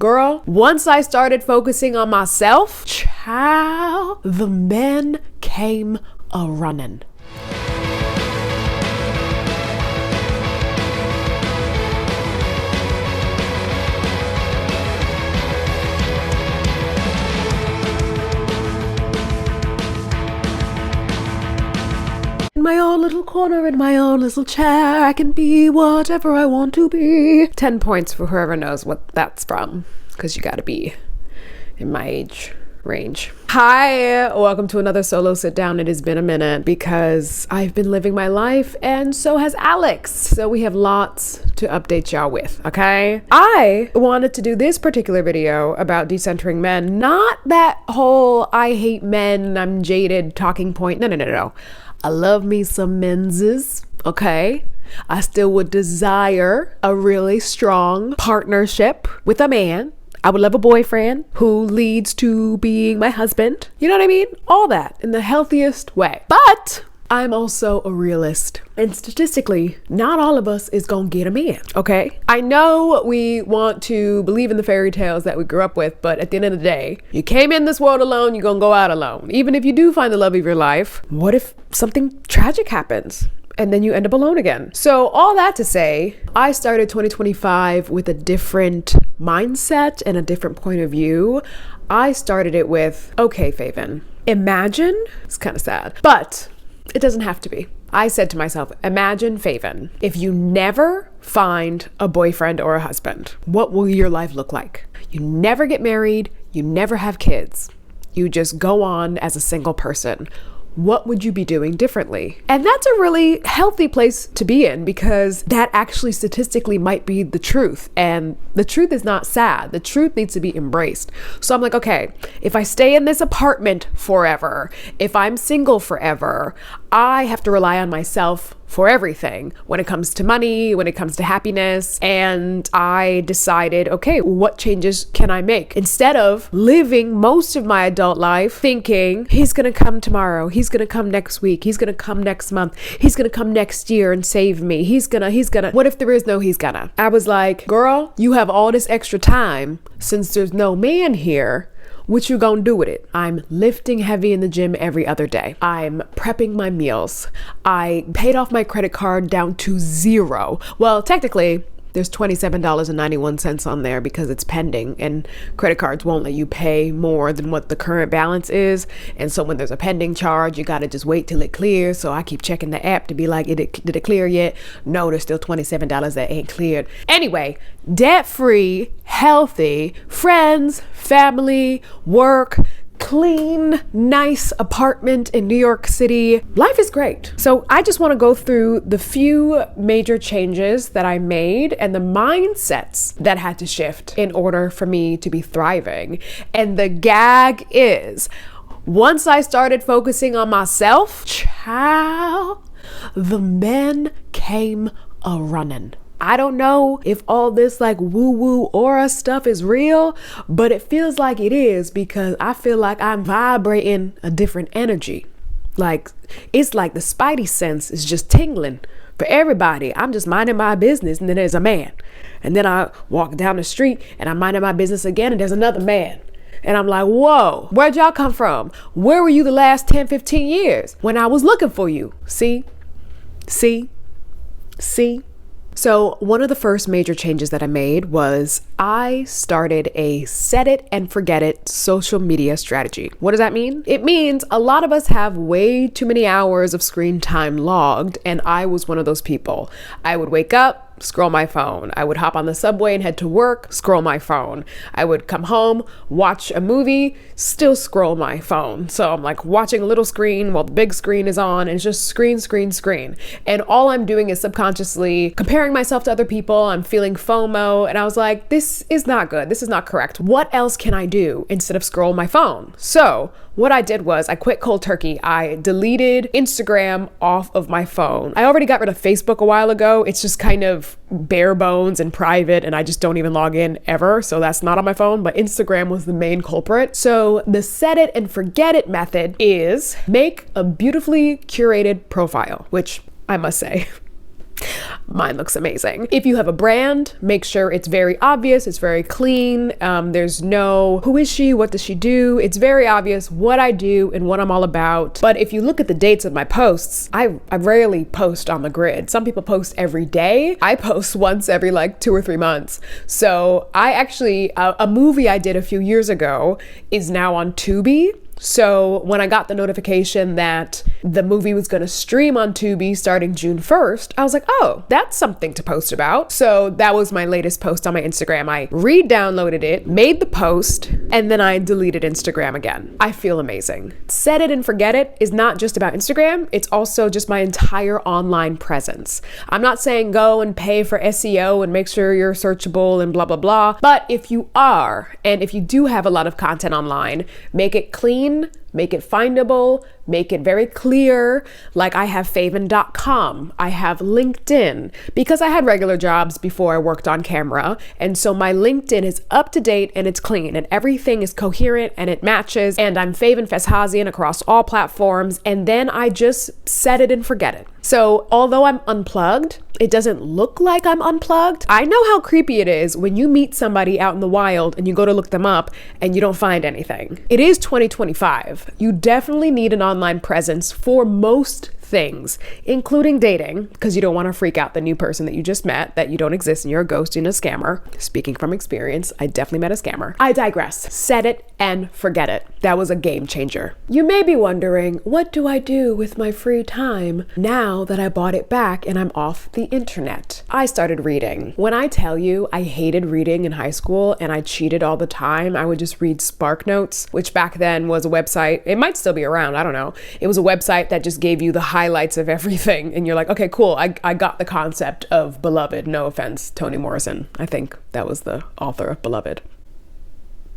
Girl, once I started focusing on myself, child, the men came a-running. In my own little corner, in my own little chair, I can be whatever I want to be. 10 points for whoever knows what that's from, because you gotta be in my age range. Hi, welcome to another solo sit down. It has been a minute because I've been living my life and so has Alex. So we have lots to update y'all with, okay? I wanted to do this particular video about decentering men, not that whole I hate men, I'm jaded talking point. No. I love me some menses, okay? I still would desire a really strong partnership with a man. I would love a boyfriend who leads to being my husband. You know what I mean? All that in the healthiest way. But I'm also a realist. And statistically, not all of us is gonna get a man, okay? I know we want to believe in the fairy tales that we grew up with, but at the end of the day, you came in this world alone, you're gonna go out alone. Even if you do find the love of your life, what if something tragic happens? And then you end up alone again. So all that to say, I started 2025 with a different mindset and a different point of view. I started it with, okay, Faiven, imagine, it's kind of sad, but it doesn't have to be. I said to myself, imagine, Faiven, if you never find a boyfriend or a husband, what will your life look like? You never get married, you never have kids. You just go on as a single person. What would you be doing differently? And that's a really healthy place to be in, because that actually statistically might be the truth. And the truth is not sad. The truth needs to be embraced. So I'm like, okay, if I stay in this apartment forever, if I'm single forever, I have to rely on myself for everything when it comes to money, when it comes to happiness. And I decided, okay, what changes can I make? Instead of living most of my adult life thinking he's gonna come tomorrow, he's gonna come next week, he's gonna come next month, he's gonna come next year and save me, he's gonna, what if there is no he's gonna? I was like, girl, you have all this extra time since there's no man here. What you gonna do with it? I'm lifting heavy in the gym every other day. I'm prepping my meals. I paid off my credit card down to zero. Well, technically, there's $27.91 on there because it's pending, and credit cards won't let you pay more than what the current balance is. And so when there's a pending charge, you gotta just wait till it clears. So I keep checking the app to be like, did it clear yet? No, there's still $27 that ain't cleared. Anyway, debt-free, healthy, friends, family, work, clean, nice apartment in New York City. Life is great. So I just want to go through the few major changes that I made and the mindsets that had to shift in order for me to be thriving. And the gag is, once I started focusing on myself, child, the men came a-running. I don't know if all this like woo-woo aura stuff is real, but it feels like it is, because I feel like I'm vibrating a different energy. Like, it's like the spidey sense is just tingling for everybody. I'm just minding my business and then there's a man. And then I walk down the street and I'm minding my business again and there's another man. And I'm like, whoa, where'd y'all come from? Where were you the last 10, 15 years when I was looking for you? See? So one of the first major changes that I made was I started a set it and forget it social media strategy. What does that mean? It means a lot of us have way too many hours of screen time logged, and I was one of those people. I would wake up, scroll my phone. I would hop on the subway and head to work, scroll my phone. I would come home, watch a movie, still scroll my phone. So I'm like watching a little screen while the big screen is on, and it's just screen. And all I'm doing is subconsciously comparing myself to other people. I'm feeling FOMO, and I was like, this is not good. This is not correct. What else can I do instead of scroll my phone? So what I did was I quit cold turkey. I deleted Instagram off of my phone. I already got rid of Facebook a while ago. It's just kind of bare bones and private, and I just don't even log in ever. So that's not on my phone, but Instagram was the main culprit. So the set it and forget it method is make a beautifully curated profile, which I must say, mine looks amazing. If you have a brand, make sure it's very obvious, it's very clean. There's no, who is she? What does she do? It's very obvious what I do and what I'm all about. But if you look at the dates of my posts, I rarely post on the grid. Some people post every day. I post once every like 2 or 3 months. So I actually, a movie I did a few years ago is now on Tubi. So when I got the notification that the movie was going to stream on Tubi starting June 1st, I was like, oh, that's something to post about. So that was my latest post on my Instagram. I re-downloaded it, made the post, and then I deleted Instagram again. I feel amazing. Set it and forget it is not just about Instagram. It's also just my entire online presence. I'm not saying go and pay for SEO and make sure you're searchable and blah, blah, blah. But if you are, and if you do have a lot of content online, make it clean, make it findable, make it very clear. Like I have Faiven.com, I have LinkedIn, because I had regular jobs before I worked on camera. And so my LinkedIn is up to date and it's clean and everything is coherent and it matches. And I'm Faiven Feshazian across all platforms. And then I just set it and forget it. So although I'm unplugged, it doesn't look like I'm unplugged. I know how creepy it is when you meet somebody out in the wild and you go to look them up and you don't find anything. It is 2025. You definitely need an online presence for most things, including dating, because you don't want to freak out the new person that you just met, that you don't exist and you're a ghost and a scammer. Speaking from experience, I definitely met a scammer. I digress. Set it and forget it. That was a game changer. You may be wondering, what do I do with my free time now that I bought it back and I'm off the internet? I started reading. When I tell you I hated reading in high school and I cheated all the time, I would just read Spark Notes, which back then was a website. It might still be around. I don't know. It was a website that just gave you the highlights of everything. And you're like, okay, cool. I got the concept of Beloved. No offense, Toni Morrison. I think that was the author of Beloved.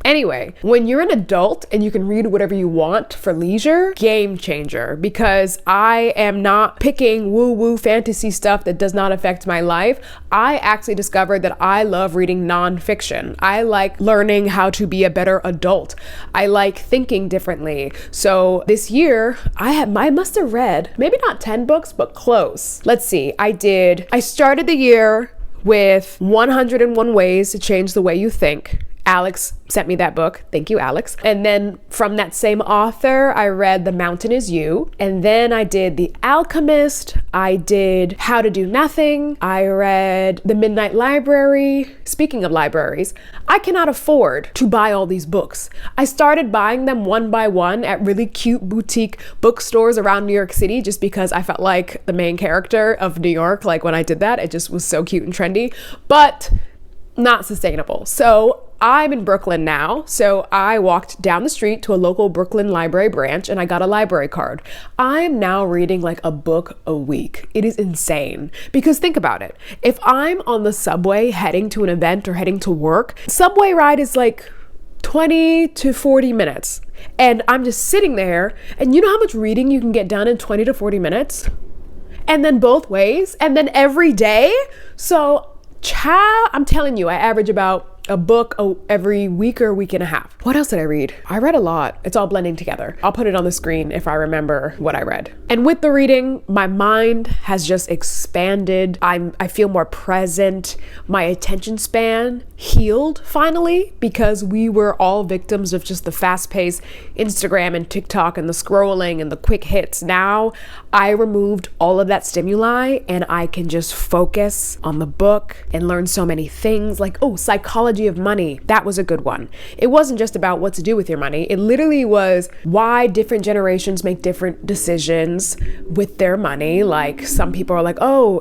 Anyway, when you're an adult and you can read whatever you want for leisure, game changer, because I am not picking woo-woo fantasy stuff that does not affect my life. I actually discovered that I love reading nonfiction. I like learning how to be a better adult. I like thinking differently. So this year, I must have read maybe not 10 books, but close. Let's see, I started the year with 101 Ways to Change the Way You Think. Alex sent me that book. Thank you, Alex. And then from that same author, I read The Mountain Is You. And then I did The Alchemist. I did How to Do Nothing. I read The Midnight Library. Speaking of libraries, I cannot afford to buy all these books. I started buying them one by one at really cute boutique bookstores around New York City just because I felt like the main character of New York. Like when I did that, it just was so cute and trendy, but not sustainable. So I'm in Brooklyn now, so I walked down the street to a local Brooklyn library branch and I got a library card. I'm now reading like a book a week. It is insane. Because think about it. If I'm on the subway heading to an event or heading to work, subway ride is like 20 to 40 minutes. And I'm just sitting there, and you know how much reading you can get done in 20 to 40 minutes? And then both ways, and then every day? So, I'm telling you, I average about a book every week or week and a half. What else did I read? I read a lot. It's all blending together. I'll put it on the screen if I remember what I read. And with the reading, my mind has just expanded. I feel more present. My attention span healed finally, because we were all victims of just the fast-paced Instagram and TikTok and the scrolling and the quick hits. Now I removed all of that stimuli and I can just focus on the book and learn so many things, like, psychology of money. That was a good one. It wasn't just about what to do with your money. It literally was why different generations make different decisions with their money. Like some people are like,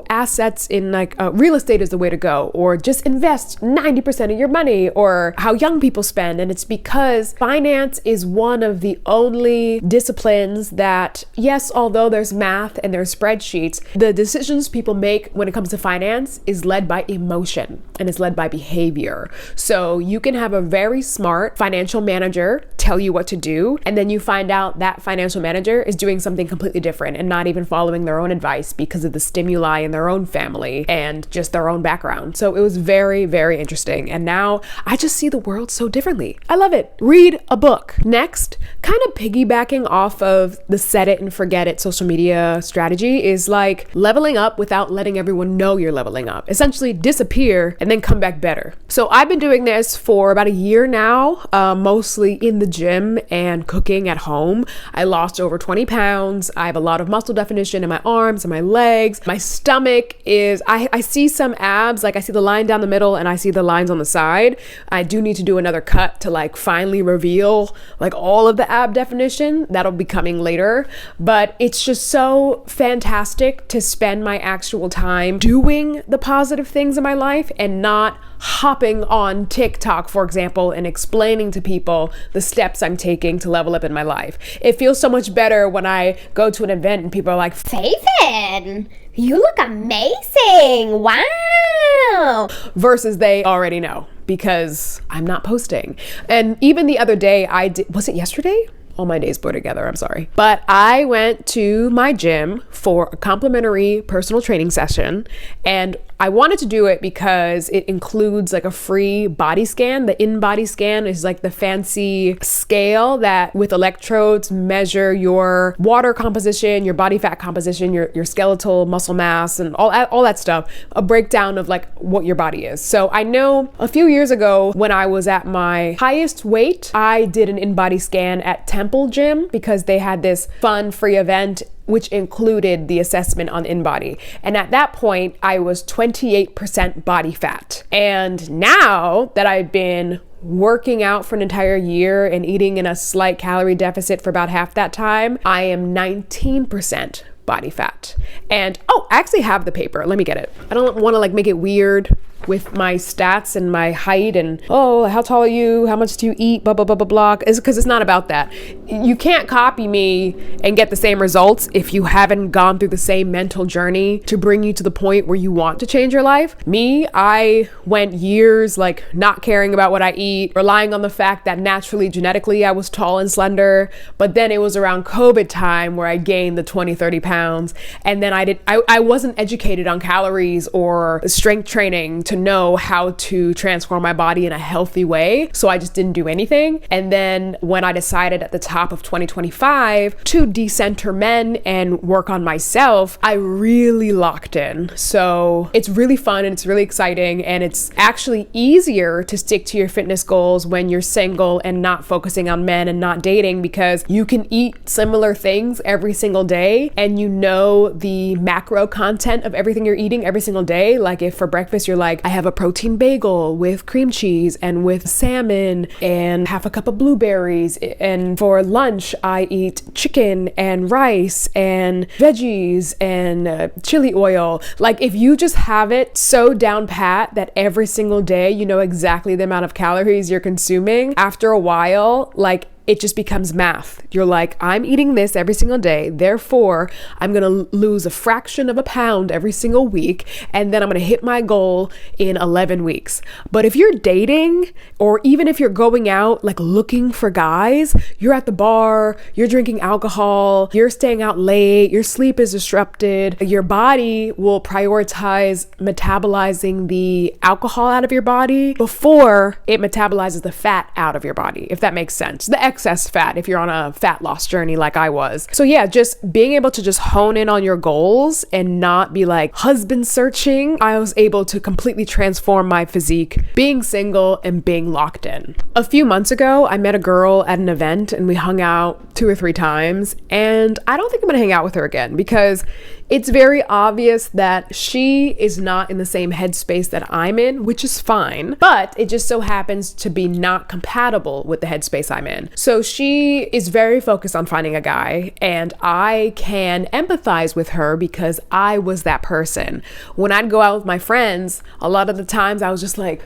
assets in like real estate is the way to go, or just invest 90% of your money, or how young people spend. And it's because finance is one of the only disciplines that, yes, although there's math and there's spreadsheets, the decisions people make when it comes to finance is led by emotion and it's led by behavior. So you can have a very smart financial manager tell you what to do, and then you find out that financial manager is doing something completely different and not even following their own advice because of the stimuli in their own family and just their own background. So it was very, very interesting. And now I just see the world so differently. I love it. Read a book. Next, kind of piggybacking off of the set it and forget it social media strategy is like leveling up without letting everyone know you're leveling up. Essentially disappear and then come back better. So I've been doing this for about a year now, mostly in the gym and cooking at home. I lost over 20 pounds. I have a lot of muscle definition in my arms and my legs. My stomach is, I see some abs, like I see the line down the middle and I see the lines on the side. I do need to do another cut to like finally reveal like all of the ab definition. That'll be coming later. But it's just so fantastic to spend my actual time doing the positive things in my life and not hopping on TikTok, for example, and explaining to people the steps I'm taking to level up in my life. It feels so much better when I go to an event and people are like, Faiven, you look amazing. Wow. Versus they already know because I'm not posting. And even the other day was it yesterday? All my days blur together, I'm sorry. But I went to my gym for a complimentary personal training session, and I wanted to do it because it includes like a free body scan. The in-body scan is like the fancy scale that with electrodes measure your water composition, your body fat composition, your skeletal muscle mass, and all that stuff. A breakdown of like what your body is. So I know a few years ago when I was at my highest weight, I did an in-body scan at Temple Gym because they had this fun free event which included the assessment on InBody. And at that point, I was 28% body fat. And now that I've been working out for an entire year and eating in a slight calorie deficit for about half that time, I am 19% body fat. And I actually have the paper. Let me get it. I don't want to like make it weird with my stats and my height and, how tall are you? How much do you eat? Blah, blah, blah, blah, blah. Because it's not about that. You can't copy me and get the same results if you haven't gone through the same mental journey to bring you to the point where you want to change your life. Me, I went years like not caring about what I eat, relying on the fact that naturally, genetically, I was tall and slender. But then it was around COVID time where I gained the 20, 30 pounds. And then I wasn't educated on calories or strength training to know how to transform my body in a healthy way. So I just didn't do anything. And then when I decided at the top of 2025 to decenter men and work on myself, I really locked in. So it's really fun and it's really exciting. And it's actually easier to stick to your fitness goals when you're single and not focusing on men and not dating, because you can eat similar things every single day and you know the macro content of everything you're eating every single day. Like if for breakfast you're like, I have a protein bagel with cream cheese and with salmon and half a cup of blueberries. And for lunch, I eat chicken and rice and veggies and chili oil. Like if you just have it so down pat that every single day you know exactly the amount of calories you're consuming, after a while, like it just becomes math. You're like, I'm eating this every single day, therefore I'm gonna lose a fraction of a pound every single week, and then I'm gonna hit my goal in 11 weeks. But if you're dating, or even if you're going out like looking for guys, you're at the bar, you're drinking alcohol, you're staying out late, your sleep is disrupted, your body will prioritize metabolizing the alcohol out of your body before it metabolizes the fat out of your body, if that makes sense. The excess fat if you're on a fat loss journey like I was. So yeah, just being able to just hone in on your goals and not be like husband searching. I was able to completely transform my physique being single and being locked in. A few months ago, I met a girl at an event and we hung out 2 or 3 times, and I don't think I'm gonna hang out with her again because it's very obvious that she is not in the same headspace that I'm in, which is fine, but it just so happens to be not compatible with the headspace I'm in. So she is very focused on finding a guy, and I can empathize with her because I was that person. When I'd go out with my friends, a lot of the times I was just like,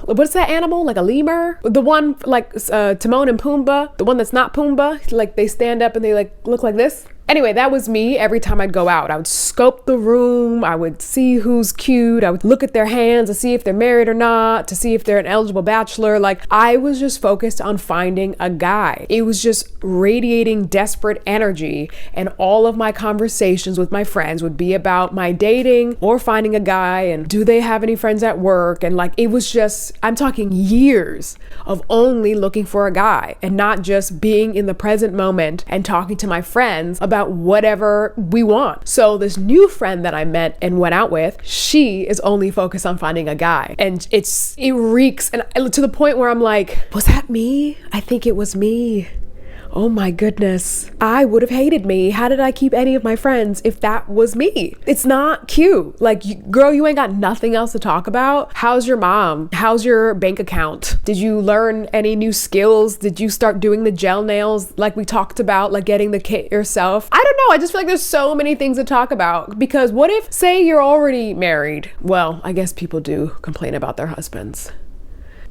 what's that animal? Like a lemur? The one like Timon and Pumbaa, the one that's not Pumbaa, like they stand up and they like look like this. Anyway, that was me every time I'd go out. I would scope the room. I would see who's cute. I would look at their hands to see if they're married or not, to see if they're an eligible bachelor. Like, I was just focused on finding a guy. It was just radiating desperate energy. And all of my conversations with my friends would be about my dating or finding a guy and do they have any friends at work? And like, it was just, I'm talking years of only looking for a guy and not just being in the present moment and talking to my friends about whatever we want. So this new friend that I met and went out with, she is only focused on finding a guy. And it reeks, and to the point where I'm like, was that me? I think it was me. Oh my goodness. I would have hated me. How did I keep any of my friends if that was me? It's not cute. Like, girl, you ain't got nothing else to talk about. How's your mom? How's your bank account? Did you learn any new skills? Did you start doing the gel nails like we talked about, like getting the kit yourself? I don't know. I just feel like there's so many things to talk about, because what if, say you're already married? Well, I guess people do complain about their husbands.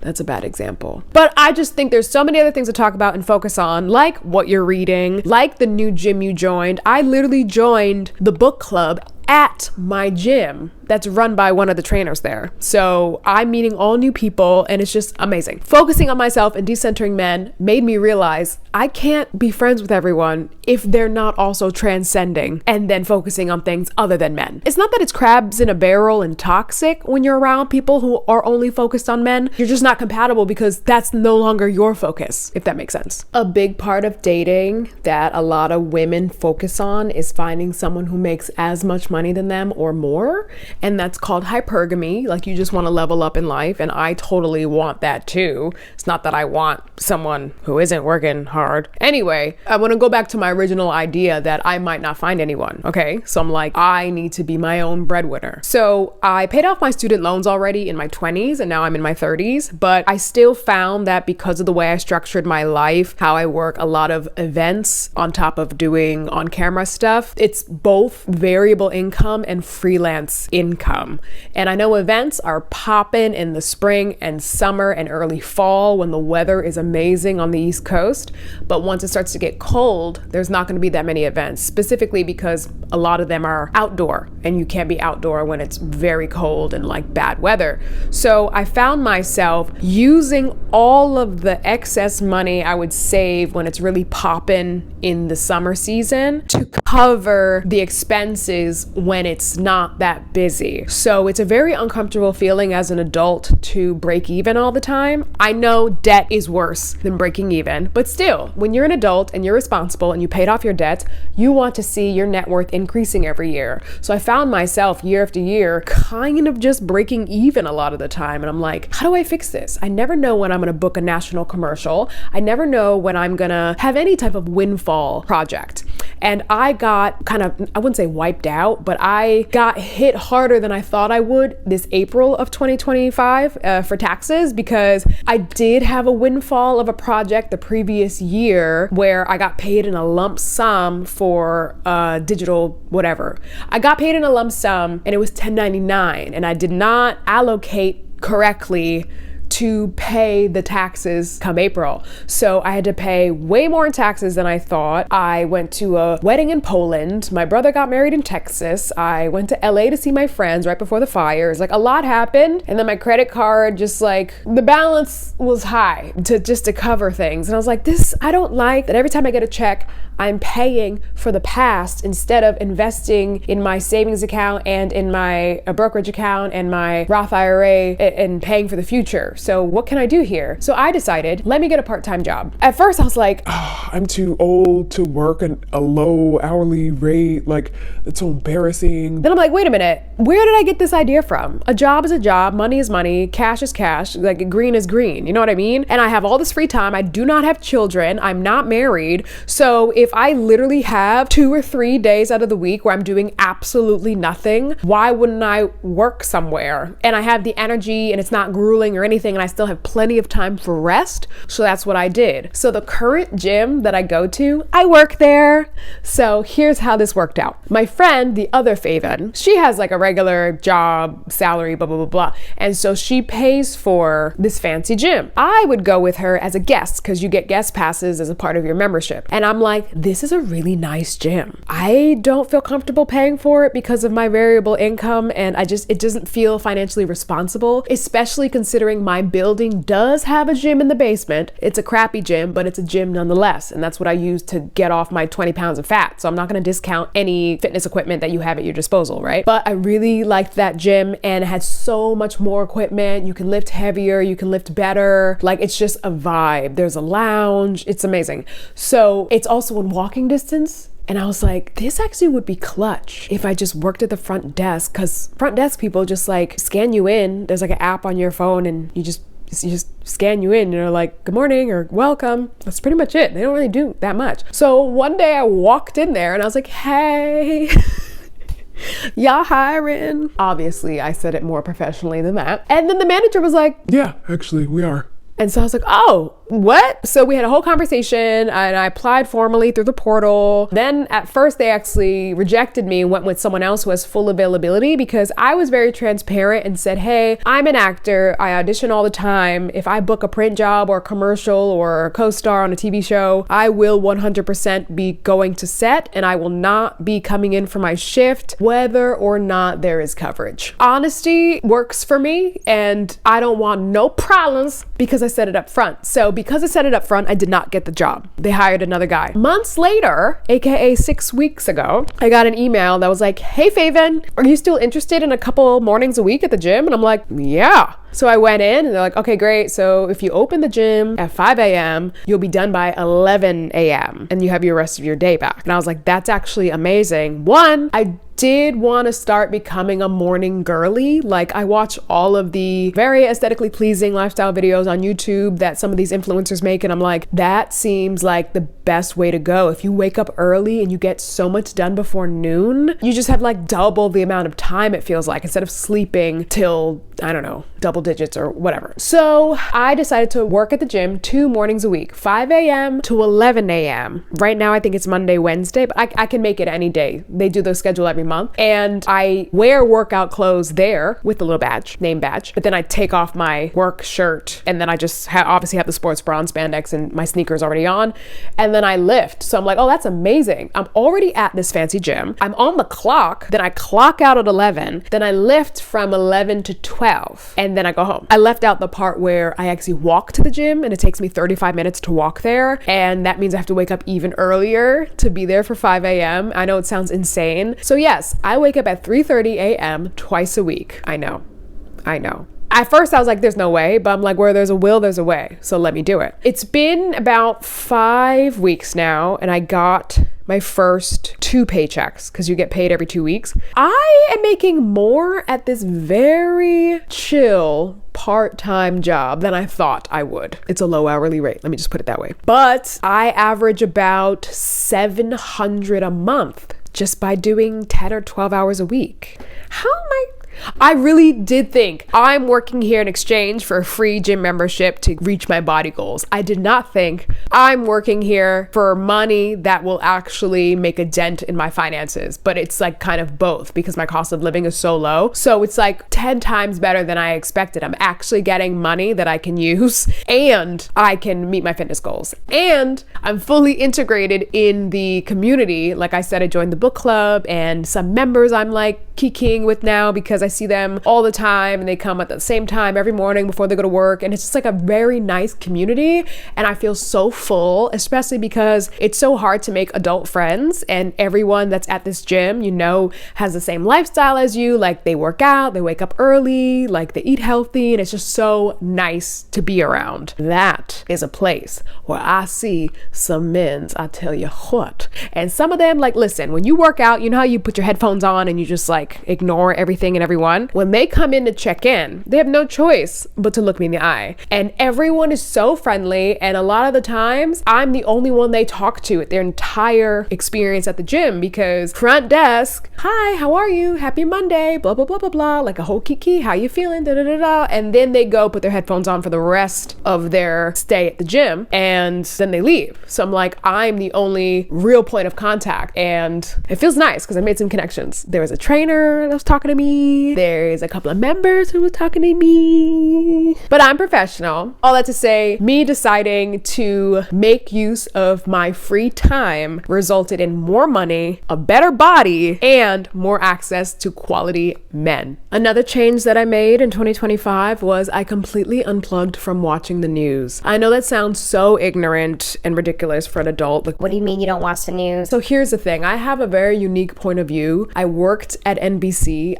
That's a bad example. But I just think there's so many other things to talk about and focus on, like what you're reading, like the new gym you joined. I literally joined the book club at my gym that's run by one of the trainers there. So I'm meeting all new people and it's just amazing. Focusing on myself and decentering men made me realize I can't be friends with everyone if they're not also transcending and then focusing on things other than men. It's not that it's crabs in a barrel and toxic when you're around people who are only focused on men. You're just not compatible because that's no longer your focus, if that makes sense. A big part of dating that a lot of women focus on is finding someone who makes as much money than them or more. And that's called hypergamy. Like, you just want to level up in life. And I totally want that too. It's not that I want someone who isn't working hard. Anyway, I want to go back to my original idea that I might not find anyone. Okay. So I'm like, I need to be my own breadwinner. So I paid off my student loans already in my 20s and now I'm in my 30s. But I still found that because of the way I structured my life, how I work a lot of events on top of doing on camera stuff, it's both variable income and freelance income. And I know events are popping in the spring and summer and early fall when the weather is amazing on the East Coast. But once it starts to get cold, there's not going to be that many events, specifically because a lot of them are outdoor and you can't be outdoor when it's very cold and like bad weather. So I found myself using all of the excess money I would save when it's really popping in the summer season to cover the expenses when it's not that busy. So it's a very uncomfortable feeling as an adult to break even all the time. I know debt is worse than breaking even, but still, when you're an adult and you're responsible and you paid off your debt, you want to see your net worth increasing every year. So I found myself year after year kind of just breaking even a lot of the time. And I'm like, how do I fix this? I never know when I'm going to book a national commercial. I never know when I'm going to have any type of windfall project. And I got kind of, I wouldn't say wiped out, but I got hit harder than I thought I would this April of 2025 for taxes, because I did have a windfall of a project the previous year where I got paid in a lump sum for digital whatever. I got paid in a lump sum and it was 1099 and I did not allocate correctly to pay the taxes come April. So I had to pay way more in taxes than I thought. I went to a wedding in Poland. My brother got married in Texas. I went to LA to see my friends right before the fires. Like, a lot happened. And then my credit card, just like, the balance was high to cover things. And I was like, I don't like that every time I get a check, I'm paying for the past instead of investing in my savings account and in my brokerage account and my Roth IRA and paying for the future. So what can I do here? So I decided, let me get a part-time job. At first I was like, I'm too old to work at a low hourly rate. Like, it's so embarrassing. Then I'm like, wait a minute, where did I get this idea from? A job is a job, money is money, cash is cash, like green is green. You know what I mean? And I have all this free time. I do not have children. I'm not married. So if I literally have 2 or 3 days out of the week where I'm doing absolutely nothing, why wouldn't I work somewhere? And I have the energy and it's not grueling or anything everything and I still have plenty of time for rest. So that's what I did. So the current gym that I go to, I work there. So here's how this worked out. My friend, the other Faiven, she has like a regular job, salary, blah, blah, blah, blah. And so she pays for this fancy gym. I would go with her as a guest because you get guest passes as a part of your membership. And I'm like, this is a really nice gym. I don't feel comfortable paying for it because of my variable income, and it doesn't feel financially responsible, especially considering my building does have a gym in the basement. It's a crappy gym, but it's a gym nonetheless. And that's what I use to get off my 20 pounds of fat. So I'm not going to discount any fitness equipment that you have at your disposal, right? But I really liked that gym, and it had so much more equipment. You can lift heavier, you can lift better. Like, it's just a vibe. There's a lounge. It's amazing. So it's also in walking distance. And I was like, this actually would be clutch if I just worked at the front desk, because front desk people just like scan you in. There's like an app on your phone and you just scan you in and they're like, good morning or welcome. That's pretty much it. They don't really do that much. So one day I walked in there and I was like, hey, y'all hiring? Obviously, I said it more professionally than that. And then the manager was like, yeah, actually, we are. And so I was like, oh, what? So we had a whole conversation and I applied formally through the portal. Then at first they actually rejected me and went with someone else who has full availability because I was very transparent and said, hey, I'm an actor. I audition all the time. If I book a print job or a commercial or a co-star on a TV show, I will 100% be going to set and I will not be coming in for my shift, whether or not there is coverage. Honesty works for me and I don't want no problems because I said it up front. So because I said it up front, I did not get the job. They hired another guy. Months later, aka 6 weeks ago, I got an email that was like, hey Faiven, are you still interested in a couple mornings a week at the gym? And I'm like, yeah. So I went in and they're like, okay, great. So if you open the gym at 5 a.m., you'll be done by 11 a.m. and you have your rest of your day back. And I was like, that's actually amazing. One, I did want to start becoming a morning girly. Like, I watch all of the very aesthetically pleasing lifestyle videos on YouTube that some of these influencers make. And I'm like, that seems like the best way to go. If you wake up early and you get so much done before noon, you just have like double the amount of time, it feels like, instead of sleeping till, I don't know, double digits or whatever. So I decided to work at the gym 2 mornings a week, 5 a.m. to 11 a.m. Right now, I think it's Monday, Wednesday, but I can make it any day. They do the schedule every month. And I wear workout clothes there with a little badge, name badge, but then I take off my work shirt and then I just obviously have the sports bra and spandex and my sneakers already on. And then I lift. So I'm like, oh, that's amazing. I'm already at this fancy gym. I'm on the clock. Then I clock out at 11. Then I lift from 11 to 12. And then I go home. I left out the part where I actually walk to the gym and it takes me 35 minutes to walk there. And that means I have to wake up even earlier to be there for 5 a.m. I know it sounds insane. So yes, I wake up at 3:30 a.m. twice a week. I know. At first I was like, there's no way, but I'm like, where there's a will, there's a way. So let me do it. It's been about 5 weeks now and I got my first 2 paychecks because you get paid every 2 weeks. I am making more at this very chill part-time job than I thought I would. It's a low hourly rate. Let me just put it that way. But I average about $700 a month just by doing 10 or 12 hours a week. How am I really did think I'm working here in exchange for a free gym membership to reach my body goals. I did not think I'm working here for money that will actually make a dent in my finances, but it's like kind of both because my cost of living is so low. So it's like 10 times better than I expected. I'm actually getting money that I can use and I can meet my fitness goals. And I'm fully integrated in the community. Like I said, I joined the book club and some members I'm like kikiing with now because I see them all the time and they come at the same time every morning before they go to work, and it's just like a very nice community and I feel so full, especially because it's so hard to make adult friends and everyone that's at this gym, you know, has the same lifestyle as you. Like they work out, they wake up early, like they eat healthy, and it's just so nice to be around. That is a place where I see some men's, I tell you what. And some of them, like, listen, when you work out, you know how you put your headphones on and you just like like ignore everything and everyone. When they come in to check in, they have no choice but to look me in the eye. And everyone is so friendly. And a lot of the times I'm the only one they talk to at their entire experience at the gym, because front desk, hi, how are you? Happy Monday, blah, blah, blah, blah, blah, like a whole kiki, how you feeling? Da, da, da, da. And then they go put their headphones on for the rest of their stay at the gym, and then they leave. So I'm like, I'm the only real point of contact, and it feels nice because I made some connections. There was a trainer that was talking to me. There's a couple of members who was talking to me, but I'm professional. All that to say, me deciding to make use of my free time resulted in more money, a better body, and more access to quality men. Another change that I made in 2025 was I completely unplugged from watching the news. I know that sounds so ignorant and ridiculous for an adult. Like, What do you mean you don't watch the news? so here's the thing. I have a very unique point of view. I worked at NBC.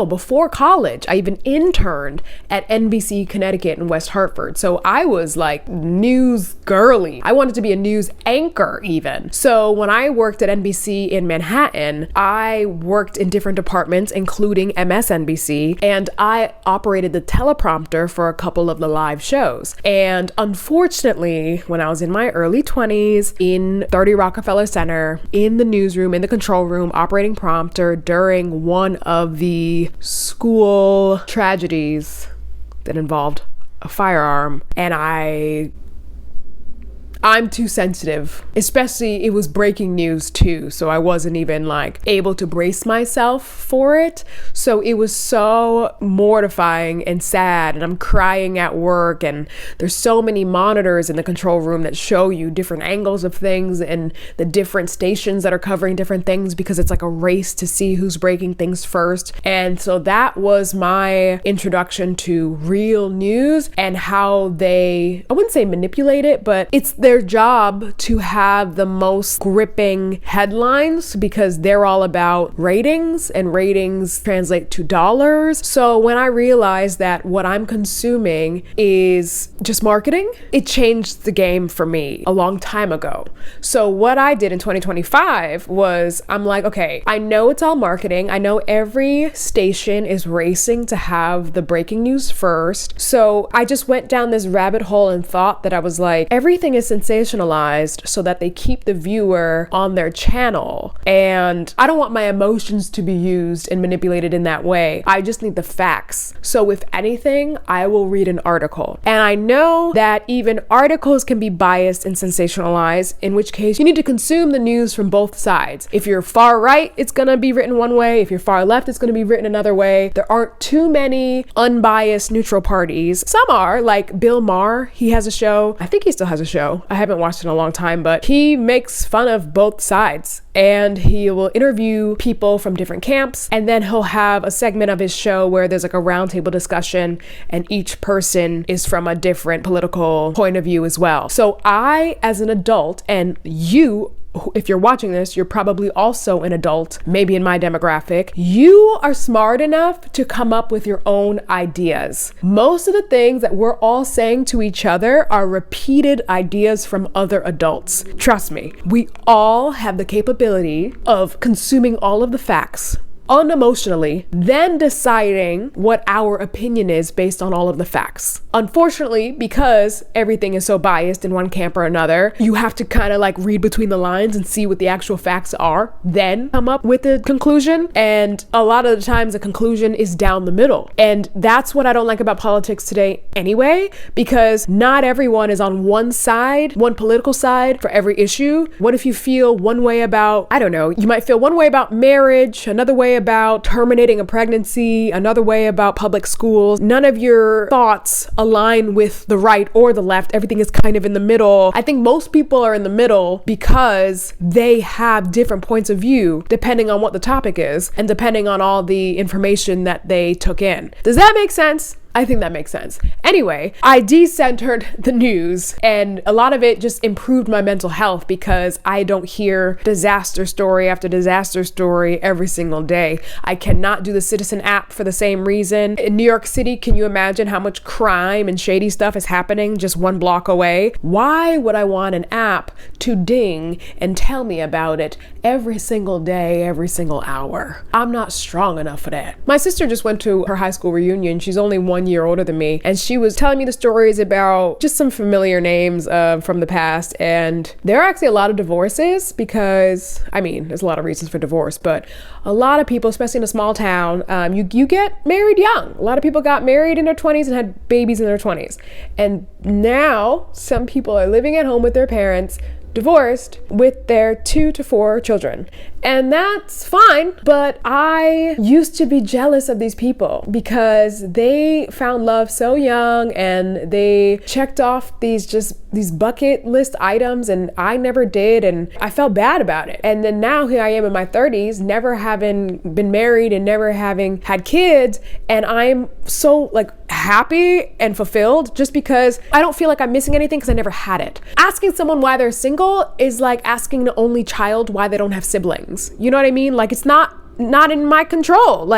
Before college, I even interned at NBC Connecticut in West Hartford. So I was like news girly. I wanted to be a news anchor even. So when I worked at NBC in Manhattan, I worked in different departments, including MSNBC, and I operated the teleprompter for a couple of the live shows. And unfortunately, when I was in my early 20s in 30 Rockefeller Center, in the newsroom, in the control room, operating prompter during one of the school tragedies that involved a firearm, and I'm too sensitive, especially it was breaking news too. So I wasn't even like able to brace myself for it. So it was so mortifying and sad, and I'm crying at work, and there's so many monitors in the control room that show you different angles of things and the different stations that are covering different things, because it's like a race to see who's breaking things first. And so that was my introduction to real news and how I wouldn't say manipulate it, but it's their job to have the most gripping headlines, because they're all about ratings, and ratings translate to dollars. So when I realized that what I'm consuming is just marketing, it changed the game for me a long time ago. So what I did in 2025 was, I'm like, okay, I know it's all marketing. I know every station is racing to have the breaking news first. So I just went down this rabbit hole and thought that I was like, everything is sensationalized so that they keep the viewer on their channel. And I don't want my emotions to be used and manipulated in that way. I just need the facts. So if anything, I will read an article. And I know that even articles can be biased and sensationalized, in which case you need to consume the news from both sides. If you're far right, it's gonna be written one way. If you're far left, it's gonna be written another way. There aren't too many unbiased neutral parties. Some are, like Bill Maher. He has a show. I think he still has a show. I haven't watched it in a long time, but he makes fun of both sides, and he will interview people from different camps, and then he'll have a segment of his show where there's like a roundtable discussion, and each person is from a different political point of view as well. So I, as an adult, and you, if you're watching this, you're probably also an adult, maybe in my demographic, you are smart enough to come up with your own ideas. Most of the things that we're all saying to each other are repeated ideas from other adults. Trust me, we all have the capability of consuming all of the facts unemotionally, then deciding what our opinion is based on all of the facts. Unfortunately, because everything is so biased in one camp or another, you have to kind of like read between the lines and see what the actual facts are, then come up with a conclusion. And a lot of the times the conclusion is down the middle. And that's what I don't like about politics today anyway, because not everyone is on one side, one political side for every issue. What if you feel one way about, I don't know, you might feel one way about marriage, another way about terminating a pregnancy, another way about public schools. None of your thoughts align with the right or the left. Everything is kind of in the middle. I think most people are in the middle because they have different points of view depending on what the topic is and depending on all the information that they took in. Does that make sense? I think that makes sense. Anyway, I decentered the news, and a lot of it just improved my mental health because I don't hear disaster story after disaster story every single day. I cannot do the Citizen app for the same reason. In New York City, can you imagine how much crime and shady stuff is happening just one block away? Why would I want an app to ding and tell me about it every single day, every single hour? I'm not strong enough for that. My sister just went to her high school reunion. She's only 1 year older than me, and she was telling me the stories about just some familiar names from the past. And there are actually a lot of divorces because, I mean, there's a lot of reasons for divorce, but a lot of people, especially in a small town, you get married young. A lot of people got married in their 20s and had babies in their 20s. And now some people are living at home with their parents, divorced, with their 2 to 4 children. And that's fine, but I used to be jealous of these people because they found love so young and they checked off these bucket list items, and I never did, and I felt bad about it. And then now here I am in my 30s, never having been married and never having had kids, and I'm so happy and fulfilled just because I don't feel like I'm missing anything because I never had it. Asking someone why they're single is like asking the only child why they don't have siblings. You know what I mean? It's not in my control.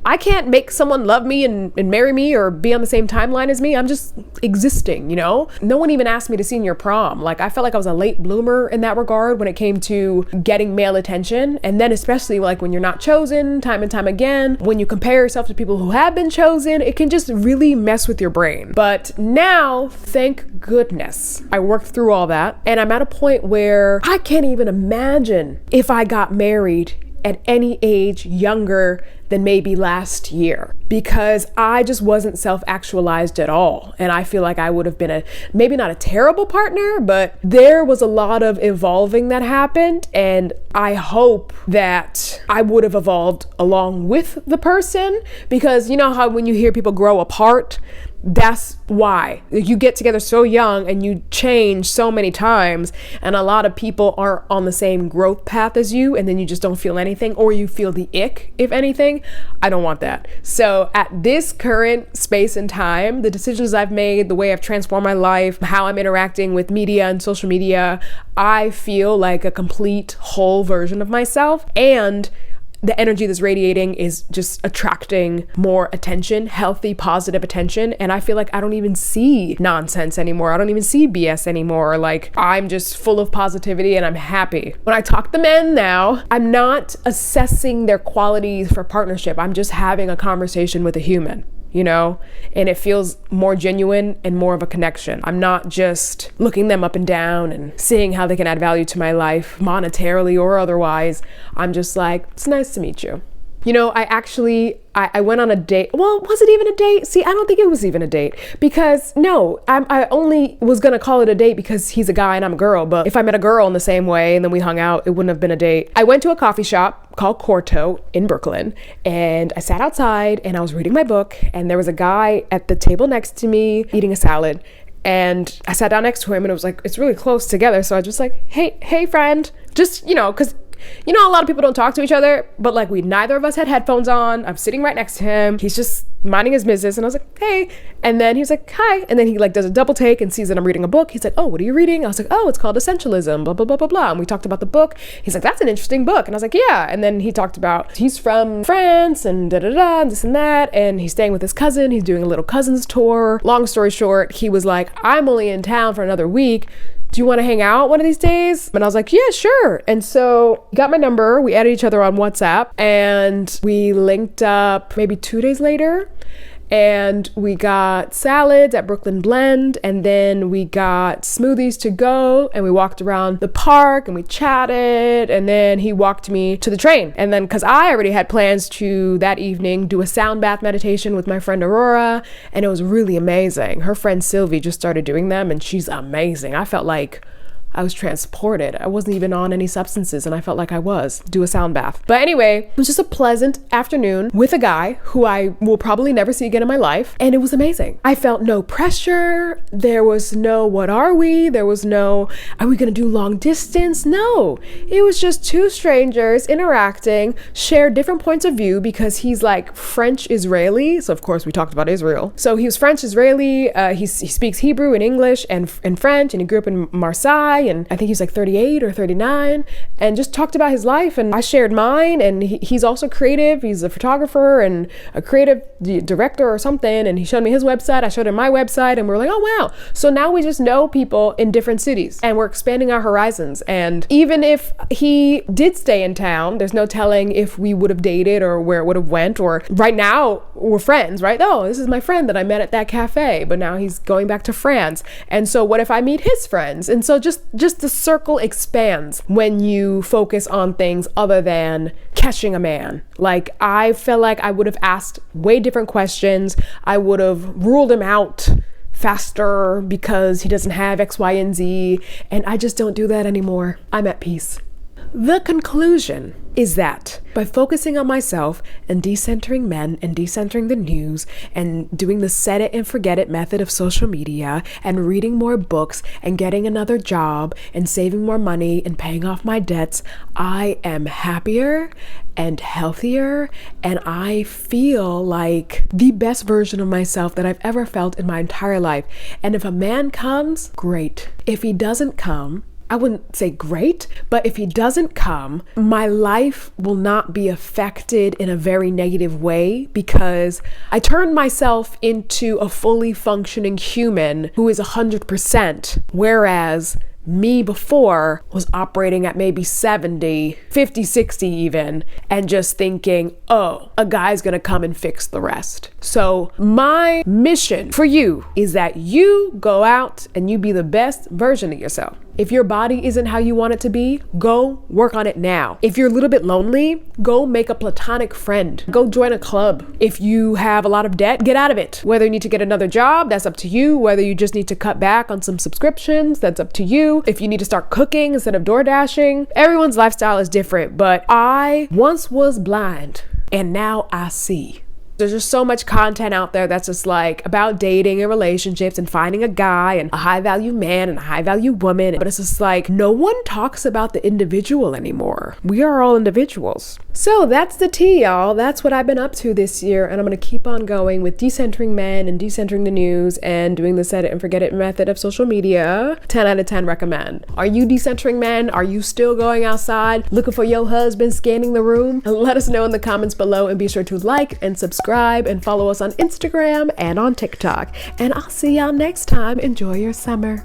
I can't make someone love me and marry me or be on the same timeline as me. I'm just existing, you know? No one even asked me to senior prom. I felt like I was a late bloomer in that regard when it came to getting male attention. And then especially when you're not chosen time and time again, when you compare yourself to people who have been chosen, it can just really mess with your brain. But now, thank goodness, I worked through all that. And I'm at a point where I can't even imagine if I got married at any age younger than maybe last year, because I just wasn't self-actualized at all. And I feel like I would have been maybe not a terrible partner, but there was a lot of evolving that happened. And I hope that I would have evolved along with the person, because you know how when you hear people grow apart, that's why you get together so young and you change so many times, and a lot of people aren't on the same growth path as you, and then you just don't feel anything, or you feel the ick, if anything. I don't want that. So at this current space and time, the decisions I've made, the way I've transformed my life, how I'm interacting with media and social media, I feel like a complete whole version of myself, and the energy that's radiating is just attracting more attention, healthy, positive attention. And I feel like I don't even see nonsense anymore. I don't even see BS anymore. I'm just full of positivity and I'm happy. When I talk to men now, I'm not assessing their qualities for partnership. I'm just having a conversation with a human, you know, and it feels more genuine and more of a connection. I'm not just looking them up and down and seeing how they can add value to my life monetarily or otherwise. I'm just it's nice to meet you. You know, I went on a date. Well, was it even a date? See, I don't think it was even a date, because no, I only was going to call it a date because he's a guy and I'm a girl. But if I met a girl in the same way and then we hung out, it wouldn't have been a date. I went to a coffee shop called Corto in Brooklyn, and I sat outside and I was reading my book, and there was a guy at the table next to me eating a salad. And I sat down next to him, and it was it's really close together. So I was just hey friend, just, because a lot of people don't talk to each other, but neither of us had headphones on. I'm sitting right next to him. He's just minding his business. And I was like, hey. And then he was like, hi. And then he does a double take and sees that I'm reading a book. He's like, oh, what are you reading? I was like, oh, it's called Essentialism, blah, blah, blah, blah, blah. And we talked about the book. He's like, that's an interesting book. And I was like, yeah. And then he talked about he's from France and da-da-da, and this and that. And he's staying with his cousin. He's doing a little cousin's tour. Long story short, he was like, I'm only in town for another week. Do you want to hang out one of these days? And I was like, yeah, sure. And so he got my number. We added each other on WhatsApp, and we linked up maybe 2 days later. And we got salads at Brooklyn Blend, and then we got smoothies to go, and we walked around the park and we chatted, and then he walked me to the train. And then, because I already had plans to that evening do a sound bath meditation with my friend Aurora, and it was really amazing. Her friend Sylvie just started doing them, and she's amazing. I felt like I was transported. I wasn't even on any substances and I felt like I was. Do a sound bath. But anyway, it was just a pleasant afternoon with a guy who I will probably never see again in my life. And it was amazing. I felt no pressure. There was no, what are we? There was no, are we going to do long distance? No, it was just two strangers interacting, shared different points of view because he's like French Israeli. So of course we talked about Israel. So he was French Israeli. He speaks Hebrew and English and French, and he grew up in Marseille, and I think he was like 38 or 39, and just talked about his life, and I shared mine. And he's also creative. He's a photographer and a creative director or something, and he showed me his website. I showed him my website, and we're like, oh wow. So now we just know people in different cities and we're expanding our horizons. And even if he did stay in town, there's no telling if we would have dated or where it would have went. Or right now we're friends, right? Oh, this is my friend that I met at that cafe, but now he's going back to France. And so what if I meet his friends? And so just the circle expands when you focus on things other than catching a man. Like, I felt like I would have asked way different questions. I would have ruled him out faster because he doesn't have X, Y, and Z. And I just don't do that anymore. I'm at peace. The conclusion is that by focusing on myself and decentering men and decentering the news and doing the set it and forget it method of social media and reading more books and getting another job and saving more money and paying off my debts, I am happier and healthier, and I feel like the best version of myself that I've ever felt in my entire life. And if a man comes, great. If he doesn't come, I wouldn't say great, but if he doesn't come, my life will not be affected in a very negative way because I turned myself into a fully functioning human who is 100%, whereas me before was operating at maybe 70, 50, 60 even, and just thinking, oh, a guy's gonna come and fix the rest. So my mission for you is that you go out and you be the best version of yourself. If your body isn't how you want it to be, go work on it now. If you're a little bit lonely, go make a platonic friend. Go join a club. If you have a lot of debt, get out of it. Whether you need to get another job, that's up to you. Whether you just need to cut back on some subscriptions, that's up to you. If you need to start cooking instead of door dashing, everyone's lifestyle is different. But I once was blind and now I see. There's just so much content out there that's just like about dating and relationships and finding a guy and a high value man and a high value woman. But it's just like no one talks about the individual anymore. We are all individuals. So that's the tea, y'all. That's what I've been up to this year. And I'm going to keep on going with decentering men and decentering the news and doing the set it and forget it method of social media. 10 out of 10 recommend. Are you decentering men? Are you still going outside looking for your husband, scanning the room? Let us know in the comments below, and be sure to like and subscribe and follow us on Instagram and on TikTok. And I'll see y'all next time. Enjoy your summer.